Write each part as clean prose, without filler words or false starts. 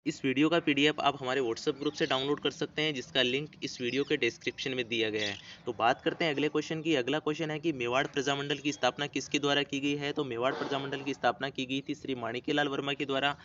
इस वीडियो का पीडीएफ आप हमारे व्हाट्सएप ग्रुप से डाउनलोड कर सकते हैं, जिसका लिंक इस वीडियो के डिस्क्रिप्शन में दिया गया है। तो बात करते हैं अगले क्वेश्चन की। अगला क्वेश्चन है कि मेवाड़ प्रजामंडल की स्थापना किसके द्वारा की गई है। तो मेवाड़ प्रजामंडल की स्थापना की गई थी श्री माणिक्यलाल वर्मा के द्वारा।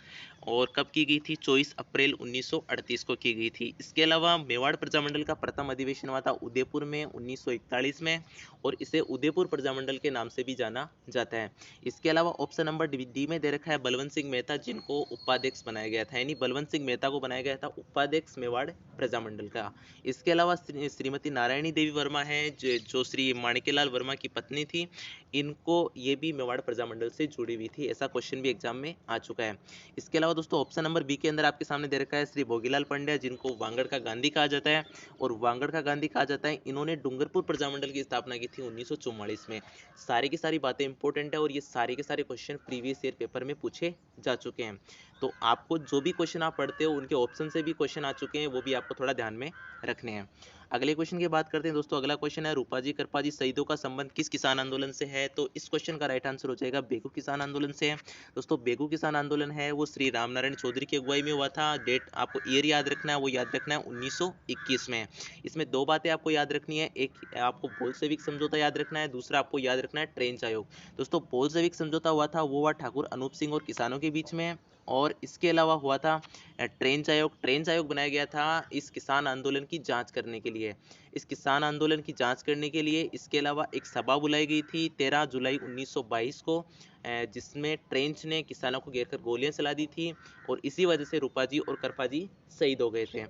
और कब की गई थी? 24 अप्रैल 1938 को की गई थी। इसके अलावा मेवाड़ प्रजामंडल का प्रथम अधिवेशन हुआ था उदयपुर में 1941 में, और इसे उदयपुर प्रजामंडल के नाम से भी जाना जाता है। इसके अलावा ऑप्शन नंबर डी में दे रखा है बलवंत सिंह मेहता, जिनको उपाध्यक्ष बनाया गया था, यानी बलवंत सिंह मेहता को बनाया गया था उपाध्यक्ष मेवाड़ प्रजामंडल का। इसके अलावा श्रीमती नारायणी देवी वर्मा है, जो श्री माणिक्यलाल वर्मा की पत्नी थी। इनको ये भी मेवाड़ प्रजामंडल से जुड़ी हुई थी। ऐसा क्वेश्चन भी एग्जाम में आ चुका है। इसके अलावा दोस्तों ऑप्शन नंबर बी के अंदर आपके सामने दे रखा है श्री भोगीलाल पंड्या, जिनको वांगड़ का गांधी कहा जाता है। और वांगड़ का गांधी कहा जाता है, इन्होंने डूंगरपुर प्रजामंडल की स्थापना की थी 1944 में। सारी की सारी बातें इंपॉर्टेंट है, और ये सारे के सारे क्वेश्चन प्रीवियस ईयर पेपर में पूछे जा चुके हैं। तो आपको जो भी क्वेश्चन आप पढ़ते हो उनके ऑप्शन से भी क्वेश्चन आ चुके हैं, वो भी आपको थोड़ा ध्यान में रखने हैं। अगले क्वेश्चन की बात करते हैं दोस्तों। अगला क्वेश्चन है रूपाजी करपाजी शहीदों का संबंध किस किसान आंदोलन से है। तो इस क्वेश्चन का राइट आंसर हो जाएगा बेगू किसान आंदोलन से है। दोस्तों बेगू किसान आंदोलन है वो श्री रामनारायण चौधरी की अगुवाई में हुआ था। डेट आपको ईयर याद रखना है, वो याद रखना है 1921 में। इसमें दो बातें आपको याद रखनी है, एक आपको बोल्शेविक समझौता याद रखना है, दूसरा आपको याद रखना है ट्रेंच आयोग। दोस्तों बोल्शेविक समझौता हुआ था, वो हुआ ठाकुर अनूप सिंह और किसानों के बीच में। और इसके अलावा हुआ था ट्रेंच आयोग बनाया गया था इस किसान आंदोलन की जांच करने के लिए। इस किसान आंदोलन की जांच करने के लिए इसके अलावा एक सभा बुलाई गई थी 13 जुलाई 1922 को, जिसमें ट्रेंच ने किसानों को घेर कर गोलियां चला दी थी। और इसी वजह से रूपाजी और करपाजी शहीद हो गए थे।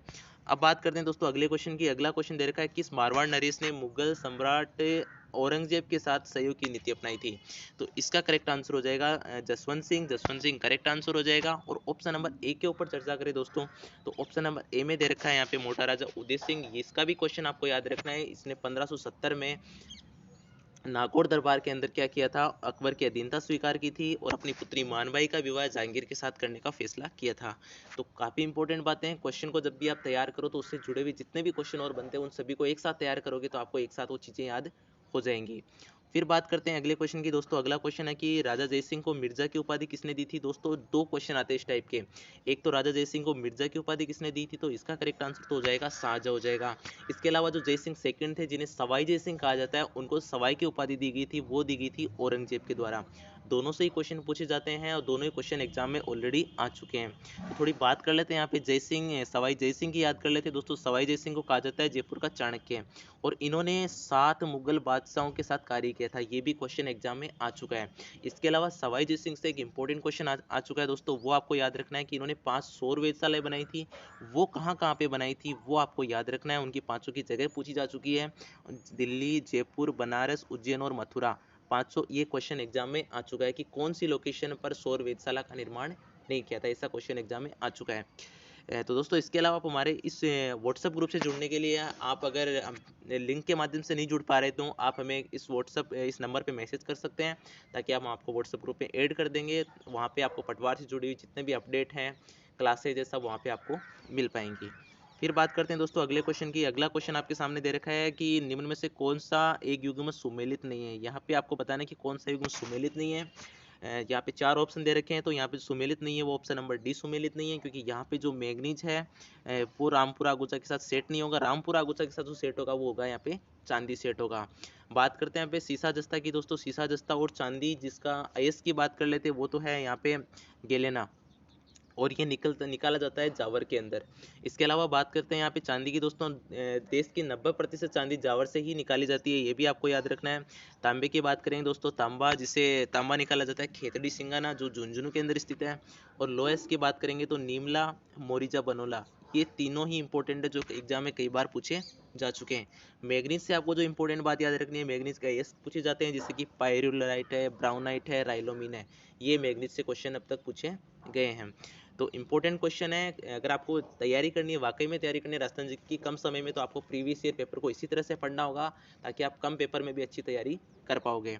अब बात करते हैं दोस्तों अगले क्वेश्चन की। अगला क्वेश्चन दे रखा है किस मारवाड़ नरेश ने मुगल सम्राट औरंगजेब के साथ सहयोग की नीति अपनाई थी। तो इसका करेक्ट आंसर हो जाएगा जसवंत सिंह करेक्ट आंसर हो जाएगा। और ऑप्शन नंबर ए के ऊपर चर्चा करें दोस्तों, तो ऑप्शन नंबर ए में दे रखा है यहाँ पे मोटा राजा उदय सिंह। इसका भी क्वेश्चन आपको याद रखना है। इसने 1570 में नागौर दरबार के अंदर क्या किया था? अकबर की अधीनता स्वीकार की थी और अपनी पुत्री मानबाई का विवाह जहांगीर के साथ करने का फैसला किया था। तो काफी इंपॉर्टेंट बातें हैं। क्वेश्चन को जब भी आप तैयार करो तो उससे जुड़े हुए जितने भी क्वेश्चन और बनते हैं उन सभी को एक साथ तैयार करोगे तो आपको एक साथ वो चीजें याद हो जाएंगी। फिर बात करते हैं अगले क्वेश्चन की दोस्तों। अगला क्वेश्चन है कि राजा जय सिंह को मिर्जा की उपाधि किसने दी थी। दोस्तों दो क्वेश्चन आते हैं इस टाइप के। एक तो राजा जय सिंह को मिर्जा की उपाधि किसने दी थी, तो इसका करेक्ट आंसर तो हो जाएगा शाहजहां हो जाएगा। इसके अलावा जो जय सिंह सेकंड थे, जिन्हें सवाई जय सिंह कहा जाता है, उनको सवाई की उपाधि दी गई थी, वो दी गई थी औरंगजेब के द्वारा। दोनों से ही क्वेश्चन पूछे जाते हैं और दोनों ही क्वेश्चन एग्जाम में ऑलरेडी आ चुके हैं। तो थोड़ी बात कर लेते हैं यहाँ पे जय सिंह सवाई जय सिंह की याद कर लेते हैं दोस्तों। सवाई जय सिंह को कहा जाता है जयपुर का चाणक्य, और इन्होंने 7 मुगल बादशाहों के साथ कार्य किया था। ये भी क्वेश्चन एग्जाम में आ चुका है। इसके अलावा सवाई जय सिंह से एक इंपॉर्टेंट क्वेश्चन आ चुका है दोस्तों, वो आपको याद रखना है कि इन्होंने 5 सौर वेधशालाएं बनाई थी। वो कहाँ कहाँ पे बनाई थी वो आपको याद रखना है। उनकी पांचों की जगह पूछी जा चुकी है, दिल्ली, जयपुर, बनारस, उज्जैन और मथुरा। 500 ये क्वेश्चन एग्जाम में आ चुका है कि कौन सी लोकेशन पर सौर वेधशाला का निर्माण नहीं किया था। ऐसा क्वेश्चन एग्जाम में आ चुका है। तो दोस्तों इसके अलावा आप हमारे इस व्हाट्सएप ग्रुप से जुड़ने के लिए आप अगर लिंक के माध्यम से नहीं जुड़ पा रहे तो आप हमें इस नंबर पे मैसेज कर सकते हैं, ताकि हम आपको व्हाट्सएप ग्रुप में ऐड कर देंगे। वहाँ पे आपको पटवार से जुड़ी हुई जितने भी अपडेट हैं, क्लासेज है, सब वहाँ पे आपको मिल पाएंगी। फिर बात करते हैं दोस्तों अगले क्वेश्चन की। अगला क्वेश्चन आपके सामने दे रखा है कि निम्न में से कौन सा एक युग्म सुमेलित नहीं है। यहाँ पे आपको बताना है कि कौन सा युग्म सुमेलित नहीं है। यहाँ पे 4 ऑप्शन दे रखे हैं, तो यहाँ पे सुमेलित नहीं है वो ऑप्शन नंबर डी सुमेलित नहीं है, क्योंकि यहाँ पे जो मैग्नीज है वो रामपुरा अगुचा के साथ सेट नहीं होगा। रामपुरा अगुचा के साथ जो सेट होगा वो होगा यहाँ पे चांदी सेट होगा। बात करते हैं यहाँ पे सीसा जस्ता की दोस्तों। सीसा जस्ता और चांदी जिसका अयस्क की बात कर लेते हैं, वो तो है यहाँ पे गेलेना, और ये निकाला जाता है जावर के अंदर। इसके अलावा बात करते हैं यहाँ पे चांदी की दोस्तों। देश की 90% चांदी जावर से ही निकाली जाती है, ये भी आपको याद रखना है। तांबे की बात करेंगे दोस्तों, तांबा निकाला जाता है खेतड़ी सिंगाना, जो झुंझुनू के अंदर स्थित है। और लोएस की बात करेंगे तो नीमला, मोरिजा, बनोला। ये तीनों ही इंपॉर्टेंट है, जो एग्जाम में कई बार पूछे जा चुके हैं। मैग्नीज से आपको जो इंपॉर्टेंट बात याद रखनी है, मैग्नीज का एस पूछे जाते हैं, जैसे कि पायरुलराइट है, ब्राउनाइट है, राइलोमिन है। ये मैग्नीज से क्वेश्चन अब तक पूछे गए हैं। तो इंपॉर्टेंट क्वेश्चन है। अगर आपको तैयारी करनी है, वाकई में तैयारी करनी है राजस्थान जी की कम समय में, तो आपको प्रीवियस ईयर पेपर को इसी तरह से पढ़ना होगा, ताकि आप कम पेपर में भी अच्छी तैयारी कर पाओगे।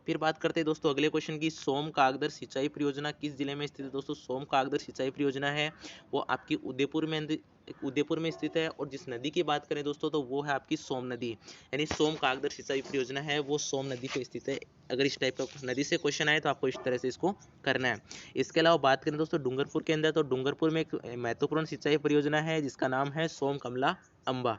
फिर बात करते हैं दोस्तों अगले क्वेश्चन की, सोम कागदर सिंचाई परियोजना किस जिले में स्थित है। दोस्तों सोम कागदर सिंचाई परियोजना है वो आपकी उदयपुर में स्थित है। और जिस नदी की बात करें दोस्तों तो वो है आपकी सोम नदी, यानी सोम कागदर सिंचाई परियोजना है वो सोम नदी पे स्थित है। अगर इस टाइप का नदी से क्वेश्चन आए तो आपको इस तरह से इसको करना है। इसके अलावा बात करें दोस्तों डूंगरपुर के अंदर, तो डूंगरपुर में एक महत्वपूर्ण सिंचाई परियोजना है जिसका नाम है सोम कमला अम्बा।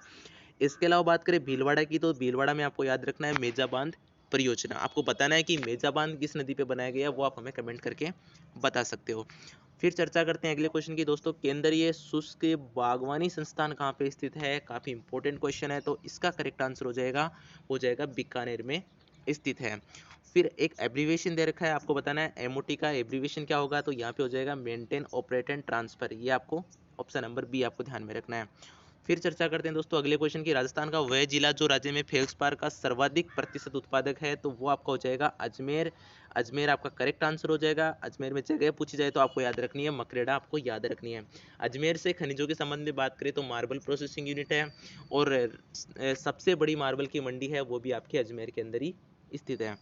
इसके अलावा बात करें भीलवाड़ा की, तो भीलवाड़ा में आपको याद रखना है मेजा बांध परियोजना। आपको बताना है कि मेजा बांध किस नदी पे बनाया गया है, वो आप हमें कमेंट करके बता सकते हो। फिर चर्चा करते हैं अगले क्वेश्चन की दोस्तों, केंद्रीय शुष्क बागवानी संस्थान कहाँ पे स्थित है। काफी इंपॉर्टेंट क्वेश्चन है, तो इसका करेक्ट आंसर हो जाएगा बीकानेर में स्थित है। फिर एक एब्रीविएशन दे रखा है, आपको बताना है एमओटी का एब्रीविएशन क्या होगा, तो यहाँ पे हो जाएगा मेंटेन ऑपरेट एंड ट्रांसफर। ये आपको ऑप्शन नंबर बी आपको ध्यान में रखना है। फिर चर्चा करते हैं दोस्तों अगले क्वेश्चन की, राजस्थान का वह जिला जो राज्य में फेल्सपार का सर्वाधिक प्रतिशत उत्पादक है, तो वो आपका हो जाएगा अजमेर। अजमेर आपका करेक्ट आंसर हो जाएगा। अजमेर में जगह पूछी जाए तो आपको याद रखनी है मकरेड़ा, आपको याद रखनी है। अजमेर से खनिजों के संबंध में बात करें तो मार्बल प्रोसेसिंग यूनिट है, और सबसे बड़ी मार्बल की मंडी है वो भी आपके अजमेर के अंदर ही स्थित है।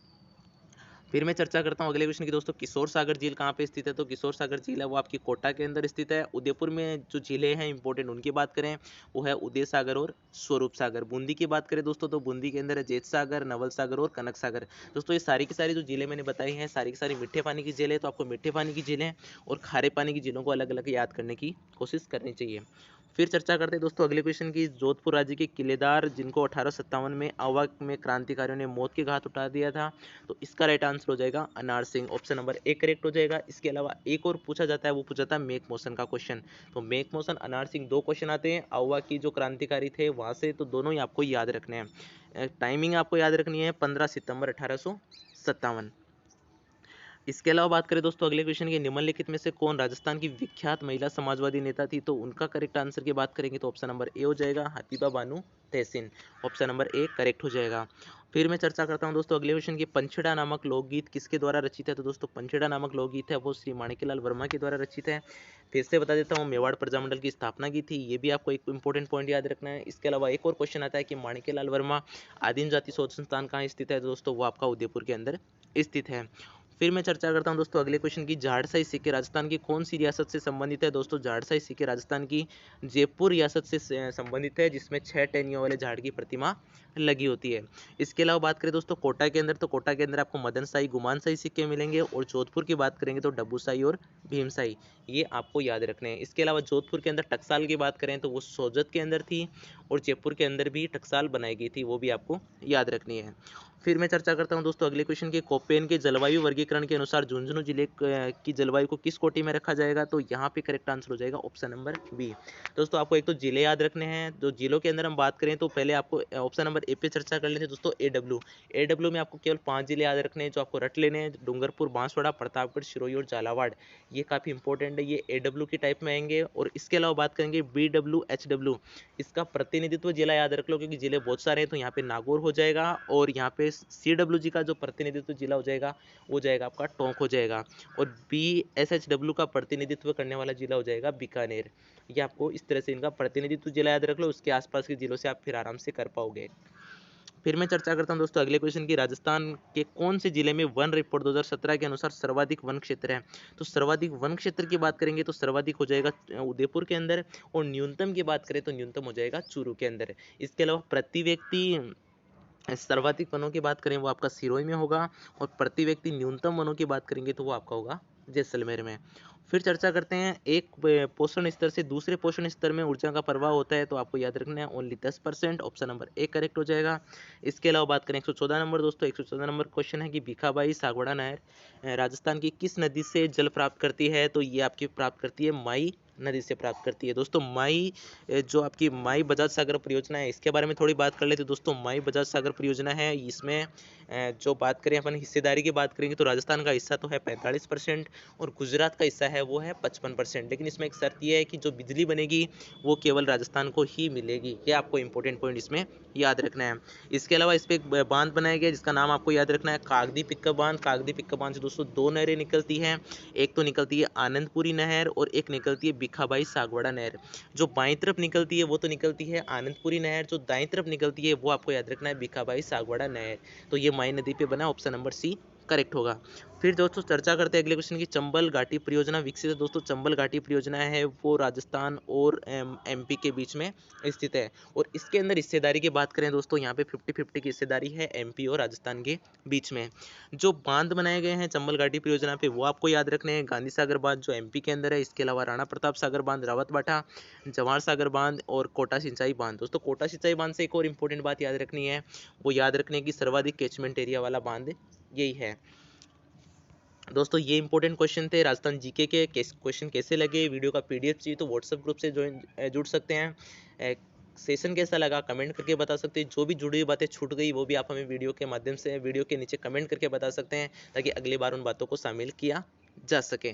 फिर मैं चर्चा करता हूँ अगले क्वेश्चन की दोस्तों, किशोर सागर झील कहाँ पे स्थित है। तो किशोर सागर झील है वो आपकी कोटा के अंदर स्थित है। उदयपुर में जो झीलें हैं इंपॉर्टेंट उनकी बात करें वो है उदय सागर और स्वरूप सागर। बूंदी की बात करें दोस्तों तो बूंदी के अंदर है जेठ सागर, नवल सागर और कनक सागर। दोस्तों ये सारी की सारी जो झीलें मैंने बताई हैं सारी की सारी मीठे पानी की झीलें, तो आपको मीठे पानी की झीलें और खारे पानी की झीलों को अलग अलग याद करने की कोशिश करनी चाहिए। फिर चर्चा करते हैं दोस्तों अगले क्वेश्चन की, जोधपुर राज्य के किलेदार जिनको 1857 में अवध में क्रांतिकारियों ने मौत के घाट उठा दिया था, तो इसका राइट आंसर हो जाएगा अनार Singh. Option number A correct हो जाएगा। इसके अलावा एक और पूछा जाता है, वो पूछा था मेक मोशन का क्वेश्चन, तो मेक मोशन अनार सिंह दो क्वेश्चन आते हैं अवध की जो क्रांतिकारी थे वहां से, तो दोनों ही आपको याद रखने हैं। टाइमिंग आपको याद रखनी है 15 सितंबर 1857। इसके अलावा बात करें दोस्तों अगले क्वेश्चन की, निम्नलिखित में से कौन राजस्थान की विख्यात महिला समाजवादी नेता थी, तो उनका करेक्ट आंसर की बात करेंगे तो ऑप्शन नंबर ए हो जाएगा हतीबा बानू तहसीन। ऑप्शन नंबर ए करेक्ट हो जाएगा। फिर मैं चर्चा करता हूं दोस्तों अगले क्वेश्चन की, पंचेड़ा नामक लोकगीत किसके द्वारा रचित है। तो दोस्तों पंचेड़ा नामक लोकगीत है वो श्री माणिक्यलाल वर्मा के द्वारा रचित है। फिर से बता देता हूँ मेवाड़ प्रजामंडल की स्थापना की थी, ये भी आपको एक इंपॉर्टेंट पॉइंट याद रखना है। इसके अलावा एक और क्वेश्चन आता है कि माणिक्यलाल वर्मा आदिम जाति शोध संस्थान कहाँ स्थित है, तो दोस्तों वो आपका उदयपुर के अंदर स्थित है। फिर मैं चर्चा करता हूं दोस्तों अगले क्वेश्चन की, झाड़साई सिक्के राजस्थान की कौन सी रियासत से संबंधित है। दोस्तों झाड़साई सिक्के राजस्थान की जयपुर रियासत से संबंधित है, जिसमें 6 टहनियों वाले झाड़ की प्रतिमा लगी होती है। इसके अलावा बात करें दोस्तों कोटा के अंदर, तो कोटा के अंदर आपको मदन शाही गुमान शाही सिक्के मिलेंगे, और जोधपुर की बात करेंगे तो डब्बू शाही और भीम शाही, ये आपको याद रखने हैं। इसके अलावा जोधपुर के अंदर टकसाल की बात करें तो वो सोजत के अंदर थी, और जयपुर के अंदर भी टकसाल बनाई गई थी, वो भी आपको याद रखनी है। फिर मैं चर्चा करता हूं दोस्तों अगले क्वेश्चन के, कोपेन के जलवायु वर्गीकरण के अनुसार झुंझुनू जिले की जलवायु को किस कोटि में रखा जाएगा, तो यहाँ पे करेक्ट आंसर हो जाएगा ऑप्शन नंबर बी। दोस्तों आपको एक तो जिले याद रखने हैं, तो जिलों के अंदर हम बात करें तो पहले आपको ऑप्शन नंबर ए पे चर्चा कर लेते हैं दोस्तों, एडब्ल्यू में आपको केवल 5 जिले याद रखने हैं जो आपको रट लेने हैं, डूंगरपुर, बांसवाड़ा, प्रतापगढ़, सिरोही और झालावाड़। ये काफी इंपॉर्टेंट है, ये एडब्ल्यू की टाइप में आएंगे। और इसके अलावा बात करेंगे BWHW, इसका प्रतिनिधित्व जिला याद रख लो क्योंकि जिले बहुत सारे हैं, तो यहाँ पे नागौर हो जाएगा, और यहाँ पे CWG का जो प्रतिनिधित्व जिला हो जाएगा वो जाएगा आपका टोंक हो जाएगा, और BSHW का प्रतिनिधित्व करने वाला जिला हो जाएगा बीकानेर। ये आपको इस तरह से इनका प्रतिनिधित्व जिला याद रख लो, उसके आसपास के जिलों से आप फिर आराम से कर पाओगे। फिर मैं चर्चा करता हूं दोस्तों अगले क्वेश्चन की, राजस्थान के कौन से जिले में वन रिपोर्ट 2017 के अनुसार सर्वाधिक वन क्षेत्र है। तो सर्वाधिक वन क्षेत्र की बात करेंगे तो सर्वाधिक हो जाएगा उदयपुर के अंदर, और न्यूनतम की बात करें तो न्यूनतम हो जाएगा चूरू के अंदर। इसके अलावा प्रति व्यक्ति सर्वाधिक वनों की बात करें वो आपका सिरोही में होगा, और प्रति व्यक्ति न्यूनतम वनों की बात करेंगे तो वो आपका होगा जैसलमेर में। फिर चर्चा करते हैं, एक पोषण स्तर से दूसरे पोषण स्तर में ऊर्जा का प्रवाह होता है, तो आपको याद रखना है only 10%। Option number A correct हो जाएगा। इसके अलावा बात करें 114 नंबर दोस्तों, 114 नंबर क्वेश्चन है कि भीखाबाई सागवाड़ा नहर राजस्थान की किस नदी से जल प्राप्त करती है, तो ये आपकी प्राप्त करती है माई नदी से प्राप्त करती है। दोस्तों माई जो आपकी माई बजाज सागर परियोजना है इसके बारे में थोड़ी बात कर लेते हैं दोस्तों। माई बजाज सागर परियोजना है, इसमें जो बात करें अपन हिस्सेदारी की बात करेंगे तो राजस्थान का हिस्सा तो है 45%, और गुजरात का हिस्सा है वो है 55%। लेकिन इसमें एक शर्त यह है कि जो बिजली बनेगी वो केवल राजस्थान को ही मिलेगी, ये आपको इंपॉर्टेंट पॉइंट इसमें याद रखना है। इसके अलावा इस पर एक बांध बनाया गया जिसका नाम आपको याद रखना है कागदी पिक्का बांध। कागदी पिक्का बांध से दोस्तों दो नहरें निकलती हैं, एक तो निकलती है आनंदपुरी नहर और एक निकलती है भीखाबाई सागवाड़ा नहर। जो बाईं तरफ निकलती है वो तो निकलती है आनंदपुरी नहर, जो दाईं तरफ निकलती है वो आपको याद रखना है भीखाबाई सागवाड़ा नहर। तो ये माई नदी पे बना, ऑप्शन नंबर सी करेक्ट होगा। फिर दोस्तों चर्चा करते हैं अगले क्वेश्चन की, चंबल घाटी परियोजना विकसित है। दोस्तों चंबल घाटी परियोजना है वो राजस्थान और एमपी के बीच में स्थित है, और इसके अंदर हिस्सेदारी की बात करें दोस्तों, यहाँ पे 50-50 की हिस्सेदारी है एमपी और राजस्थान के बीच में। जो बांध बनाए गए हैं चंबल घाटी परियोजना पे वो आपको याद रखने हैं, गांधी सागर बांध जो एमपी के अंदर है, इसके अलावा राणा प्रताप सागर बांध रावत बाटा, जवाहर सागर बांध और कोटा सिंचाई बांध। दोस्तों कोटा सिंचाई बांध से एक और इम्पोर्टेंट बात याद रखनी है, वो याद रखने की सर्वाधिक कैचमेंट एरिया वाला बांध यही है। दोस्तों ये इंपॉर्टेंट क्वेश्चन थे राजस्थान जीके के। क्वेश्चन कैसे लगे, वीडियो का पीडीएफ चाहिए तो व्हाट्सएप ग्रुप से जुड़ सकते हैं। सेशन कैसा लगा कमेंट करके बता सकते हैं, जो भी जुड़ी हुई बातें छूट गई वो भी आप हमें वीडियो के माध्यम से वीडियो के नीचे कमेंट करके बता सकते हैं, ताकि अगली बार उन बातों को शामिल किया जा सके।